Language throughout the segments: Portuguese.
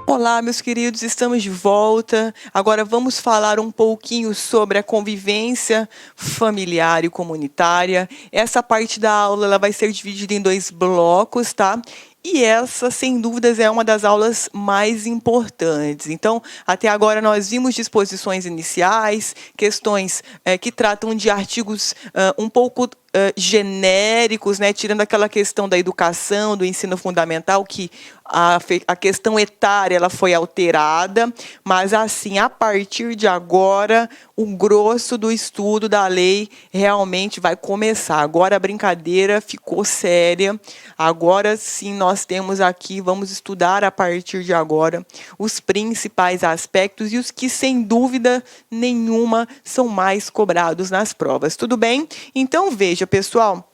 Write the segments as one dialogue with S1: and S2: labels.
S1: Olá, meus queridos, estamos de volta. Agora vamos falar um pouquinho sobre a convivência familiar e comunitária. Essa parte da aula ela vai ser dividida em 2 blocos, tá? E essa, sem dúvidas, é uma das aulas mais importantes. Então, até agora nós vimos disposições iniciais, questões que tratam de artigos um pouco genéricos, né, tirando aquela questão da educação, do ensino fundamental, que a questão etária ela foi alterada, mas assim, a partir de agora, o grosso do estudo da lei realmente vai começar. Agora a brincadeira ficou séria, agora sim nós temos aqui, vamos estudar a partir de agora os principais aspectos e os que, sem dúvida nenhuma, são mais cobrados nas provas. Tudo bem? Então, veja, pessoal,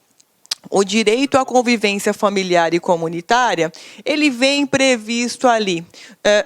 S1: o direito à convivência familiar e comunitária, ele vem previsto ali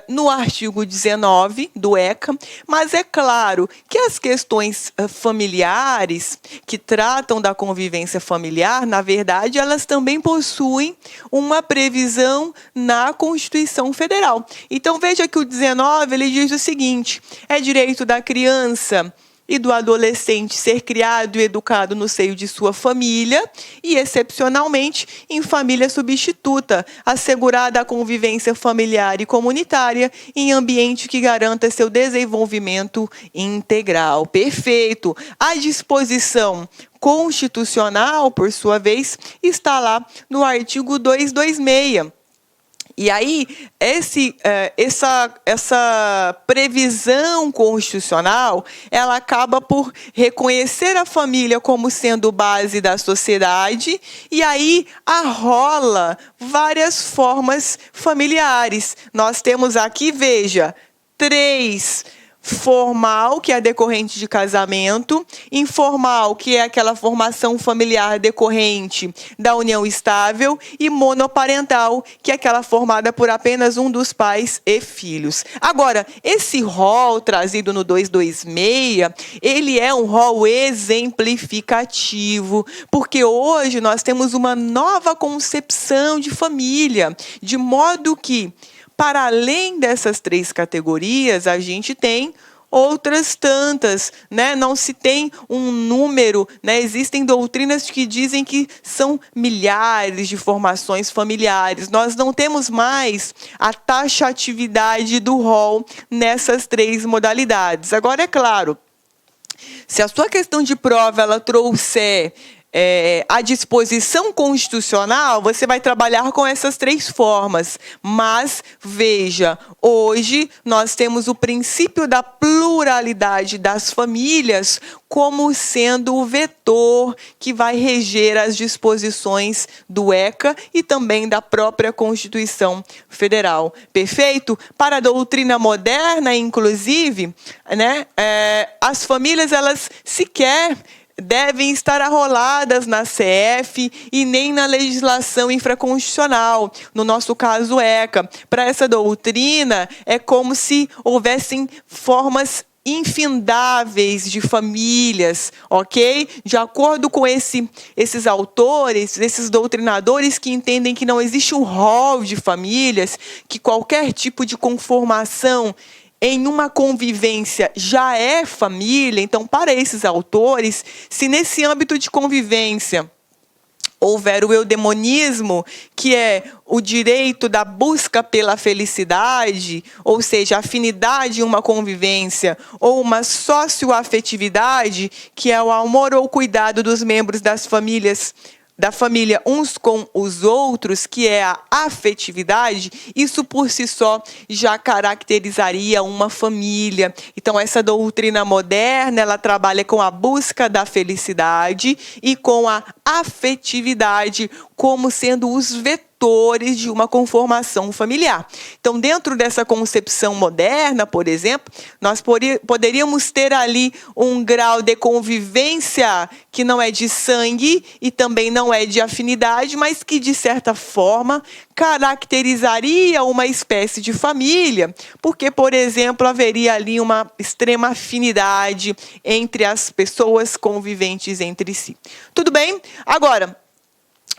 S1: no artigo 19 do ECA, mas é claro que as questões familiares que tratam da convivência familiar, na verdade, elas também possuem uma previsão na Constituição Federal. Então, veja que o 19, ele diz o seguinte: é direito da criança e do adolescente ser criado e educado no seio de sua família e, excepcionalmente, em família substituta, assegurada a convivência familiar e comunitária em ambiente que garanta seu desenvolvimento integral. Perfeito! A disposição constitucional, por sua vez, está lá no artigo 226. E aí, essa previsão constitucional, ela acaba por reconhecer a família como sendo base da sociedade, e aí arrola várias formas familiares. Nós temos aqui, veja, 3: formal, que é decorrente de casamento; informal, que é aquela formação familiar decorrente da união estável; e monoparental, que é aquela formada por apenas um dos pais e filhos. Agora, esse rol trazido no 226, ele é um rol exemplificativo, porque hoje nós temos uma nova concepção de família, de modo que, para além dessas 3 categorias, a gente tem outras tantas, né? Não se tem um número, né? Existem doutrinas que dizem que são milhares de formações familiares. Nós não temos mais a taxatividade do rol nessas 3 modalidades. Agora, é claro, se a sua questão de prova ela trouxer a disposição constitucional, você vai trabalhar com essas 3 formas. Mas, veja, hoje nós temos o princípio da pluralidade das famílias como sendo o vetor que vai reger as disposições do ECA e também da própria Constituição Federal. Perfeito? Para a doutrina moderna, inclusive, né, as famílias, elas sequer devem estar arroladas na CF e nem na legislação infraconstitucional, no nosso caso ECA. Para essa doutrina, é como se houvessem formas infindáveis de famílias, ok? De acordo com esses autores, esses doutrinadores que entendem que não existe um rol de famílias, que qualquer tipo de conformação em uma convivência já é família. Então, para esses autores, se nesse âmbito de convivência houver o eudemonismo, que é o direito da busca pela felicidade, ou seja, afinidade em uma convivência, ou uma socioafetividade, que é o amor ou cuidado dos membros da família uns com os outros, que é a afetividade, isso por si só já caracterizaria uma família. Então, essa doutrina moderna, ela trabalha com a busca da felicidade e com a afetividade como sendo os vetores de uma conformação familiar. Então, dentro dessa concepção moderna, por exemplo, nós poderíamos ter ali um grau de convivência que não é de sangue e também não é de afinidade, mas que, de certa forma, caracterizaria uma espécie de família, porque, por exemplo, haveria ali uma extrema afinidade entre as pessoas conviventes entre si. Tudo bem? Agora,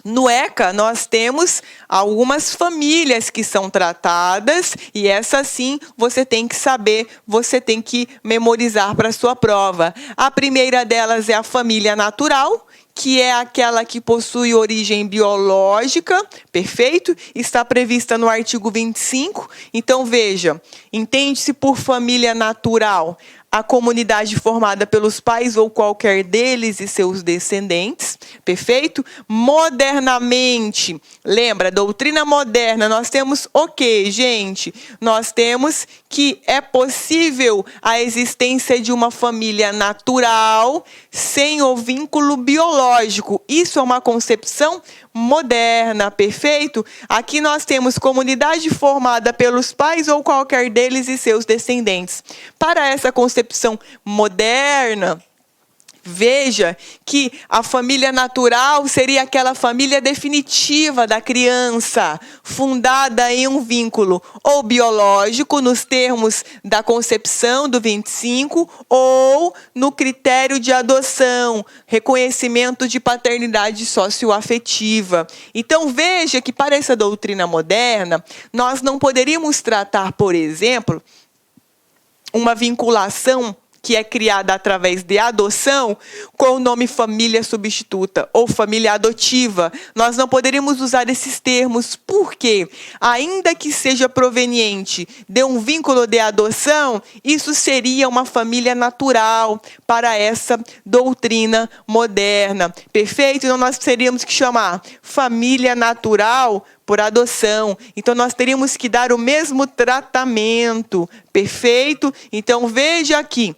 S1: No ECA, nós temos algumas famílias que são tratadas e essa sim você tem que saber, você tem que memorizar para a sua prova. A primeira delas é a família natural, que é aquela que possui origem biológica, perfeito? Está prevista no artigo 25. Então, veja, entende-se por família natural a comunidade formada pelos pais ou qualquer deles e seus descendentes, perfeito? Modernamente, lembra, doutrina moderna, nós temos o quê, gente? Nós temos que é possível a existência de uma família natural sem o vínculo biológico. Isso é uma concepção moderna, perfeito? Aqui nós temos comunidade formada pelos pais ou qualquer deles e seus descendentes. Para essa concepção moderna, veja que a família natural seria aquela família definitiva da criança, fundada em um vínculo ou biológico, nos termos da concepção do 25, ou no critério de adoção, reconhecimento de paternidade socioafetiva. Então, veja que para essa doutrina moderna, nós não poderíamos tratar, por exemplo, uma vinculação que é criada através de adoção, com o nome família substituta ou família adotiva. Nós não poderíamos usar esses termos, porque, ainda que seja proveniente de um vínculo de adoção, isso seria uma família natural para essa doutrina moderna. Perfeito? Então, nós teríamos que chamar família natural por adoção. Então, nós teríamos que dar o mesmo tratamento. Perfeito? Então, veja aqui.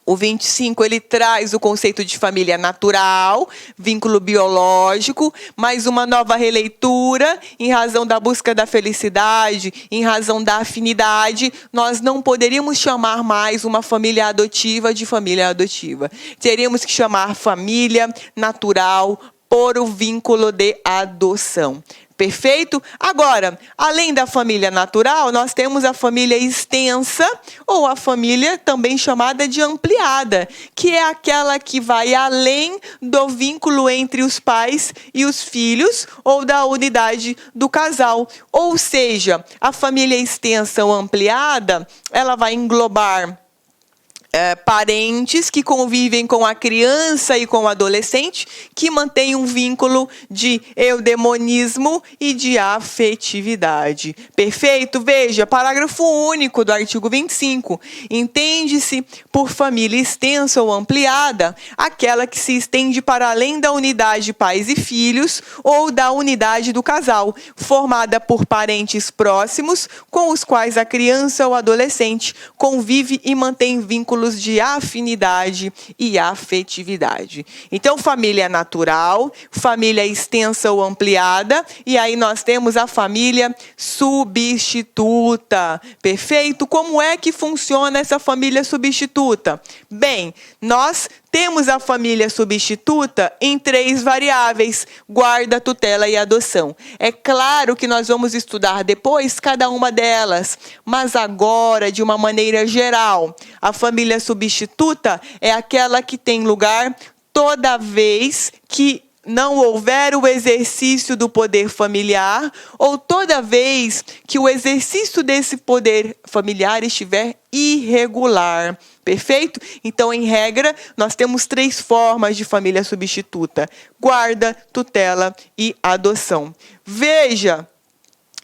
S1: O 25, ele traz o conceito de família natural, vínculo biológico, mais uma nova releitura, em razão da busca da felicidade, em razão da afinidade, nós não poderíamos chamar mais uma família adotiva de família adotiva. Teríamos que chamar família natural por o vínculo de adoção. Perfeito? Agora, além da família natural, nós temos a família extensa, ou a família também chamada de ampliada, que é aquela que vai além do vínculo entre os pais e os filhos, ou da unidade do casal. Ou seja, a família extensa ou ampliada, ela vai englobar parentes que convivem com a criança e com o adolescente, que mantêm um vínculo de eudemonismo e de afetividade. Perfeito? Veja, parágrafo único do artigo 25. Entende-se por família extensa ou ampliada aquela que se estende para além da unidade pais e filhos ou da unidade do casal, formada por parentes próximos com os quais a criança ou adolescente convive e mantém vínculos de afinidade e afetividade. Então, família natural, família extensa ou ampliada, e aí nós temos a família substituta. Perfeito? Como é que funciona essa família substituta? Bem, nós temos a família substituta em 3 variáveis: guarda, tutela e adoção. É claro que nós vamos estudar depois cada uma delas, mas agora, de uma maneira geral, a família substituta é aquela que tem lugar toda vez que não houver o exercício do poder familiar ou toda vez que o exercício desse poder familiar estiver irregular. Perfeito? Então, em regra, nós temos 3 formas de família substituta: guarda, tutela e adoção. Veja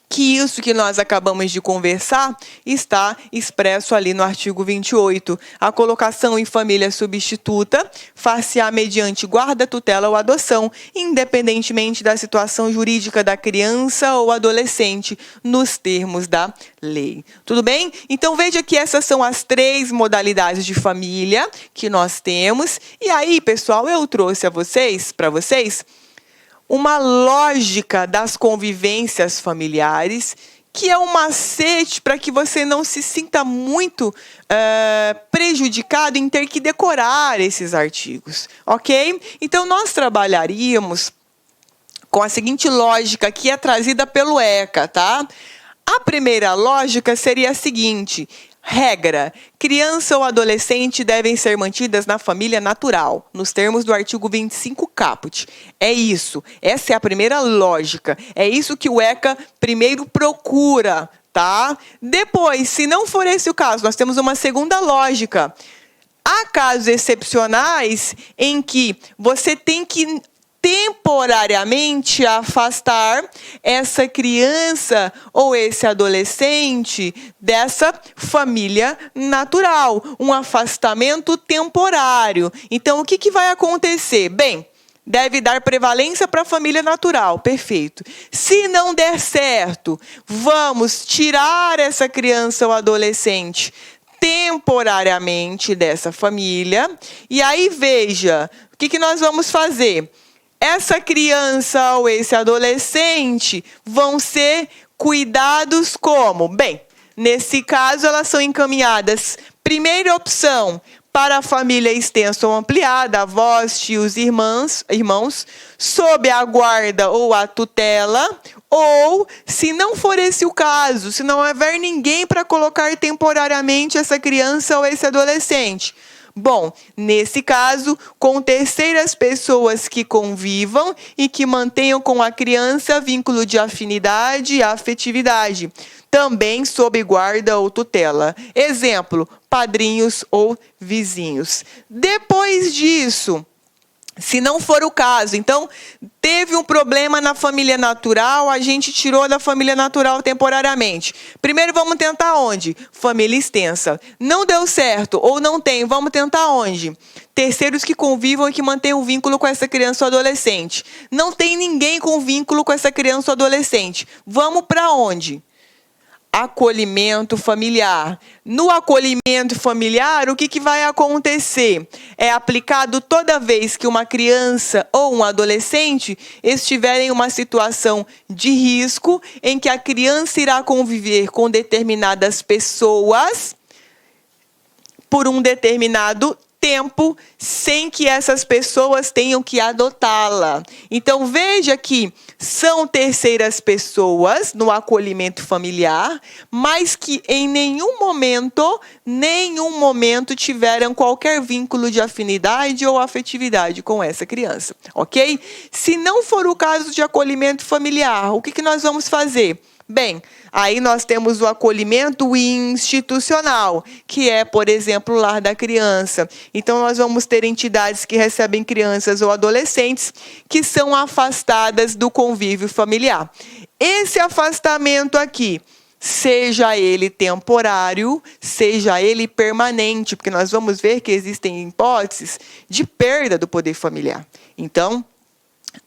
S1: que isso que nós acabamos de conversar está expresso ali no artigo 28. A colocação em família substituta far-se-á mediante guarda, tutela ou adoção, independentemente da situação jurídica da criança ou adolescente, nos termos da lei. Tudo bem? Então, veja que essas são as 3 modalidades de família que nós temos. E aí, pessoal, eu trouxe para vocês, uma lógica das convivências familiares, que é um macete para que você não se sinta muito prejudicado em ter que decorar esses artigos, ok? Então, nós trabalharíamos com a seguinte lógica, que é trazida pelo ECA, tá? A primeira lógica seria a seguinte: Regra: criança ou adolescente devem ser mantidas na família natural, nos termos do artigo 25 caput. É isso, essa é a primeira lógica, é isso que o ECA primeiro procura, tá? Depois, se não for esse o caso, nós temos uma segunda lógica. Há casos excepcionais em que você tem que temporariamente afastar essa criança ou esse adolescente dessa família natural, um afastamento temporário. Então, o que vai acontecer? Bem, deve dar prevalência para a família natural, perfeito. Se não der certo, vamos tirar essa criança ou adolescente temporariamente dessa família. E aí, veja, o que nós vamos fazer? Essa criança ou esse adolescente vão ser cuidados como? Bem, nesse caso, elas são encaminhadas, primeira opção, para a família extensa ou ampliada, avós, tios, irmãos, sob a guarda ou a tutela, ou, se não for esse o caso, se não houver ninguém para colocar temporariamente essa criança ou esse adolescente, bom, nesse caso, com terceiras pessoas que convivam e que mantenham com a criança vínculo de afinidade e afetividade, também sob guarda ou tutela. Exemplo, padrinhos ou vizinhos. Depois disso, se não for o caso, então, teve um problema na família natural, a gente tirou da família natural temporariamente. Primeiro, vamos tentar onde? Família extensa. Não deu certo ou não tem, vamos tentar onde? Terceiros que convivam e que mantenham vínculo com essa criança ou adolescente. Não tem ninguém com vínculo com essa criança ou adolescente. Vamos para onde? Acolhimento familiar. No acolhimento familiar, o que vai acontecer? É aplicado toda vez que uma criança ou um adolescente estiver em uma situação de risco, em que a criança irá conviver com determinadas pessoas por um determinado tempo, sem que essas pessoas tenham que adotá-la. Então, veja que são terceiras pessoas no acolhimento familiar, mas que em nenhum momento tiveram qualquer vínculo de afinidade ou afetividade com essa criança, ok? Se não for o caso de acolhimento familiar, o que nós vamos fazer? Bem, aí nós temos o acolhimento institucional, que é, por exemplo, o lar da criança. Então, nós vamos ter entidades que recebem crianças ou adolescentes que são afastadas do convívio familiar. Esse afastamento aqui, seja ele temporário, seja ele permanente, porque nós vamos ver que existem hipóteses de perda do poder familiar. Então,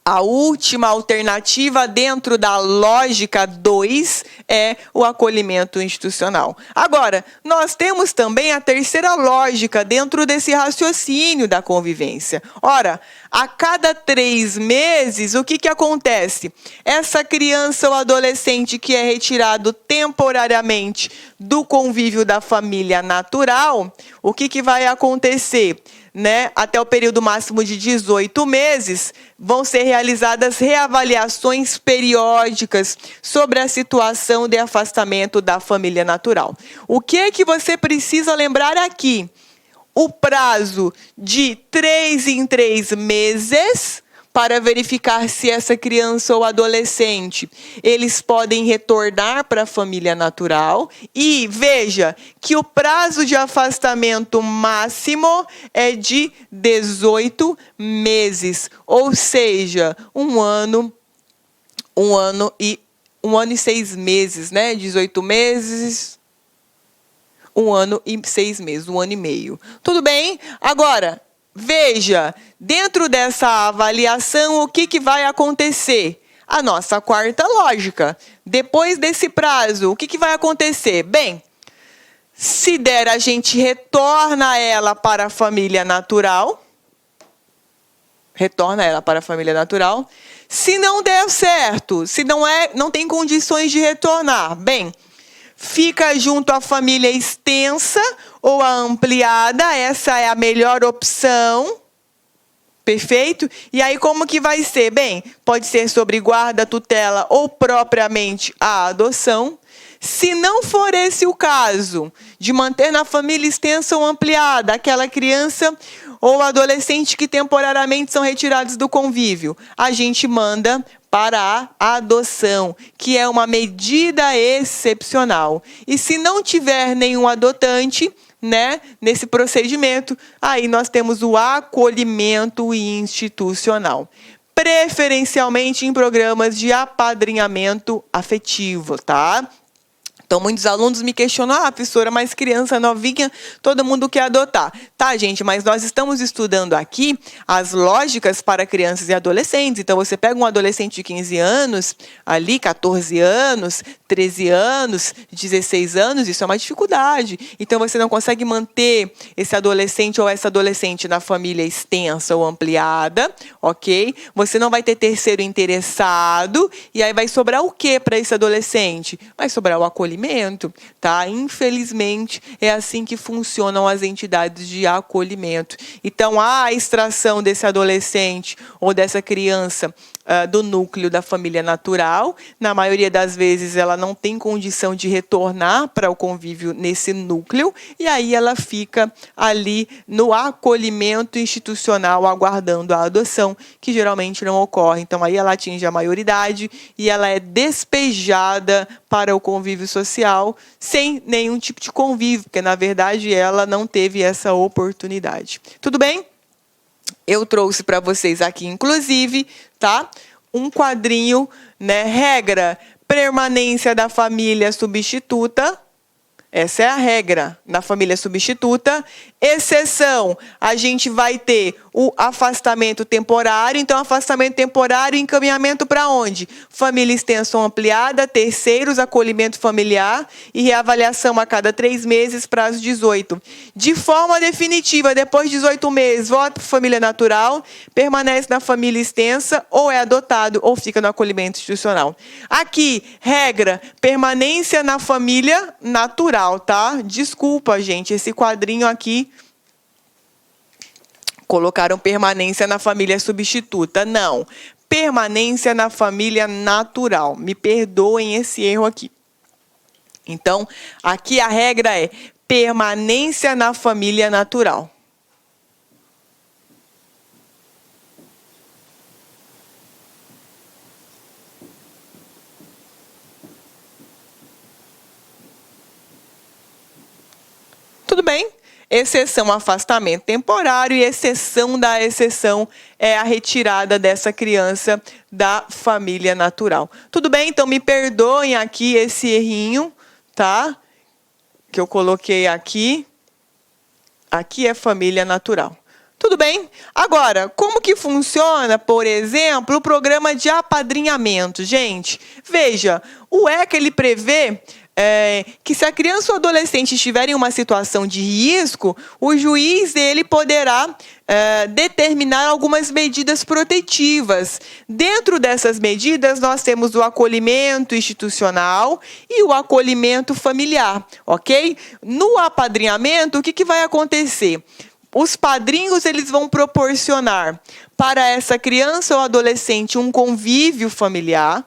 S1: a última alternativa dentro da lógica 2 é o acolhimento institucional. Agora, nós temos também a terceira lógica dentro desse raciocínio da convivência. Ora, a cada 3 meses, o que acontece? Essa criança ou adolescente que é retirado temporariamente do convívio da família natural, o que vai acontecer? Até o período máximo de 18 meses, vão ser realizadas reavaliações periódicas sobre a situação de afastamento da família natural. O que você precisa lembrar aqui? O prazo de 3 em 3 meses para verificar se essa criança ou adolescente, eles podem retornar para a família natural. E veja que o prazo de afastamento máximo é de 18 meses, ou seja, um ano e 6 meses, 18 meses, 1 ano e 6 meses, 1 ano e meio. Tudo bem? Agora, veja, dentro dessa avaliação, o que vai acontecer? A nossa quarta lógica. Depois desse prazo, o que vai acontecer? Bem, se der, a gente retorna ela para a família natural. Retorna ela para a família natural. Se não der certo, se não tem condições de retornar, bem, fica junto à família extensa ou a ampliada, essa é a melhor opção, perfeito? E aí como que vai ser? Bem, pode ser sobre guarda, tutela ou propriamente a adoção. Se não for esse o caso, de manter na família extensa ou ampliada aquela criança ou adolescente que temporariamente são retirados do convívio, a gente manda para a adoção, que é uma medida excepcional. E se não tiver nenhum adotante, né, nesse procedimento, aí nós temos o acolhimento institucional, preferencialmente em programas de apadrinhamento afetivo, tá? Então, muitos alunos me questionam, professora, mas criança novinha, todo mundo quer adotar. Tá, gente, mas nós estamos estudando aqui as lógicas para crianças e adolescentes. Então, você pega um adolescente de 15 anos, ali, 14 anos, 13 anos, 16 anos, isso é uma dificuldade. Então, você não consegue manter esse adolescente ou essa adolescente na família extensa ou ampliada, ok? Você não vai ter terceiro interessado, e aí vai sobrar o quê para esse adolescente? Vai sobrar o acolhimento. Tá? Infelizmente, é assim que funcionam as entidades de acolhimento. Então, a extração desse adolescente ou dessa criança do núcleo da família natural, na maioria das vezes ela não tem condição de retornar para o convívio nesse núcleo, e aí ela fica ali no acolhimento institucional, aguardando a adoção, que geralmente não ocorre. Então, aí ela atinge a maioridade e ela é despejada para o convívio social, sem nenhum tipo de convívio, porque, na verdade, ela não teve essa oportunidade. Tudo bem? Eu trouxe para vocês aqui, inclusive, tá? Um quadrinho, né? Regra, permanência da família substituta. Essa é a regra na família substituta. Exceção, a gente vai ter o afastamento temporário. Então, afastamento temporário, encaminhamento para onde? Família extensa ou ampliada, terceiros, acolhimento familiar e reavaliação a cada 3 meses, prazo 18. De forma definitiva, depois de 18 meses, volta para a família natural, permanece na família extensa, ou é adotado, ou fica no acolhimento institucional. Aqui, regra, permanência na família natural, tá? Desculpa, gente, esse quadrinho aqui colocaram permanência na família substituta. Não, permanência na família natural. Me perdoem esse erro aqui. Então, aqui a regra é permanência na família natural. Tudo bem? Exceção, afastamento temporário, e exceção da exceção é a retirada dessa criança da família natural. Tudo bem? Então, me perdoem aqui esse errinho, tá? Que eu coloquei aqui. Aqui é família natural. Tudo bem? Agora, como que funciona, por exemplo, o programa de apadrinhamento? Gente, veja, o ECA, ele prevê que se a criança ou adolescente estiver em uma situação de risco, o juiz ele poderá determinar algumas medidas protetivas. Dentro dessas medidas, nós temos o acolhimento institucional e o acolhimento familiar, ok? No apadrinhamento, o que vai acontecer? Os padrinhos eles vão proporcionar para essa criança ou adolescente um convívio familiar,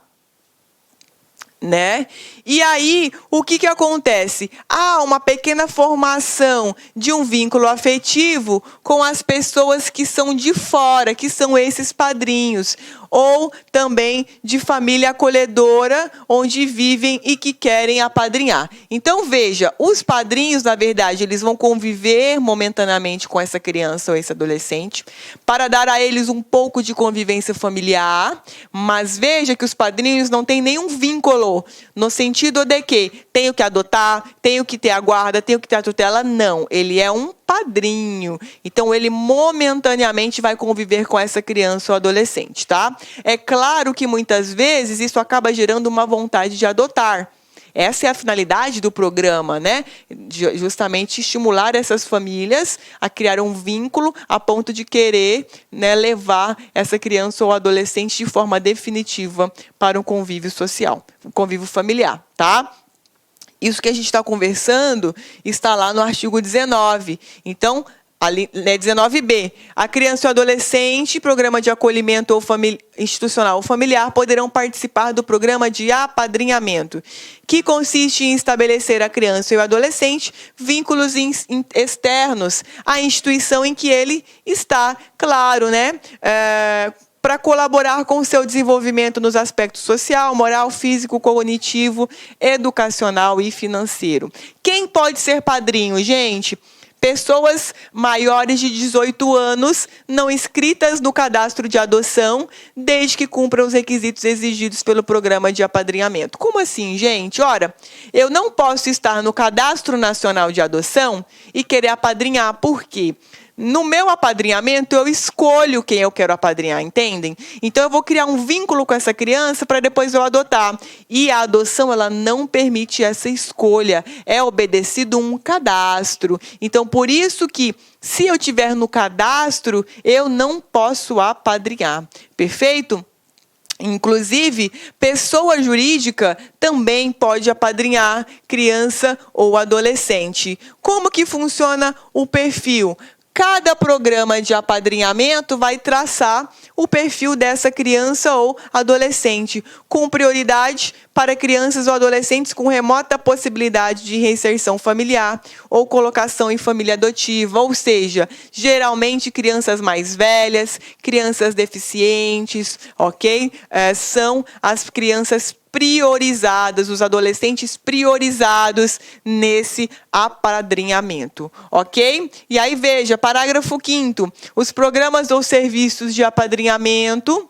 S1: né? E aí, o que acontece? Há uma pequena formação de um vínculo afetivo com as pessoas que são de fora, que são esses padrinhos, ou também de família acolhedora, onde vivem e que querem apadrinhar. Então, veja, os padrinhos, na verdade, eles vão conviver momentaneamente com essa criança ou esse adolescente, para dar a eles um pouco de convivência familiar, mas veja que os padrinhos não têm nenhum vínculo, no sentido de que tenho que adotar, tenho que ter a guarda, tenho que ter a tutela. Não, ele é um padrinho. Então, ele momentaneamente vai conviver com essa criança ou adolescente, tá? É claro que muitas vezes isso acaba gerando uma vontade de adotar. Essa é a finalidade do programa, né? Justamente estimular essas famílias a criar um vínculo a ponto de querer, né, levar essa criança ou adolescente de forma definitiva para um convívio social, um convívio familiar, tá? Isso que a gente está conversando está lá no artigo 19. Então, Ali, né, 19b. A criança e o adolescente, programa de acolhimento ou institucional ou familiar, poderão participar do programa de apadrinhamento, que consiste em estabelecer a criança e o adolescente vínculos externos à instituição em que ele está, claro, né? Para colaborar com o seu desenvolvimento nos aspectos social, moral, físico, cognitivo, educacional e financeiro. Quem pode ser padrinho, gente? Pessoas maiores de 18 anos, não inscritas no cadastro de adoção, desde que cumpram os requisitos exigidos pelo programa de apadrinhamento. Como assim, gente? Ora, eu não posso estar no Cadastro Nacional de Adoção e querer apadrinhar. Por quê? No meu apadrinhamento, eu escolho quem eu quero apadrinhar, entendem? Então, eu vou criar um vínculo com essa criança para depois eu adotar. E a adoção, ela não permite essa escolha. É obedecido um cadastro. Então, por isso que, se eu tiver no cadastro, eu não posso apadrinhar. Perfeito? Inclusive, pessoa jurídica também pode apadrinhar criança ou adolescente. Como que funciona o perfil? Cada programa de apadrinhamento vai traçar o perfil dessa criança ou adolescente, com prioridade para crianças ou adolescentes com remota possibilidade de reinserção familiar ou colocação em família adotiva, ou seja, geralmente crianças mais velhas, crianças deficientes, ok? São as crianças priorizadas, os adolescentes priorizados nesse apadrinhamento, ok? E aí veja, parágrafo 5º, os programas ou serviços de apadrinhamento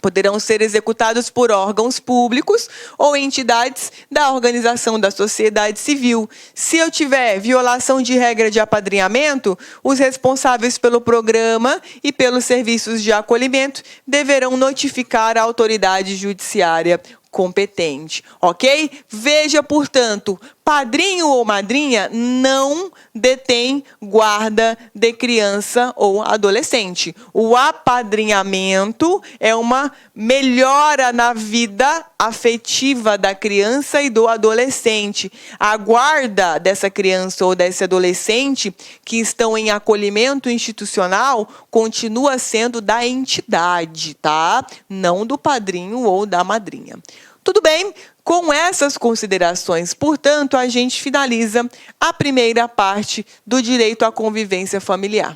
S1: poderão ser executados por órgãos públicos ou entidades da organização da sociedade civil. Se eu tiver violação de regra de apadrinhamento, os responsáveis pelo programa e pelos serviços de acolhimento deverão notificar a autoridade judiciária competente, ok? Veja, portanto, padrinho ou madrinha não detém guarda de criança ou adolescente. O apadrinhamento é uma melhora na vida afetiva da criança e do adolescente. A guarda dessa criança ou desse adolescente que estão em acolhimento institucional continua sendo da entidade, tá? Não do padrinho ou da madrinha. Tudo bem? Com essas considerações, portanto, a gente finaliza a primeira parte do direito à convivência familiar.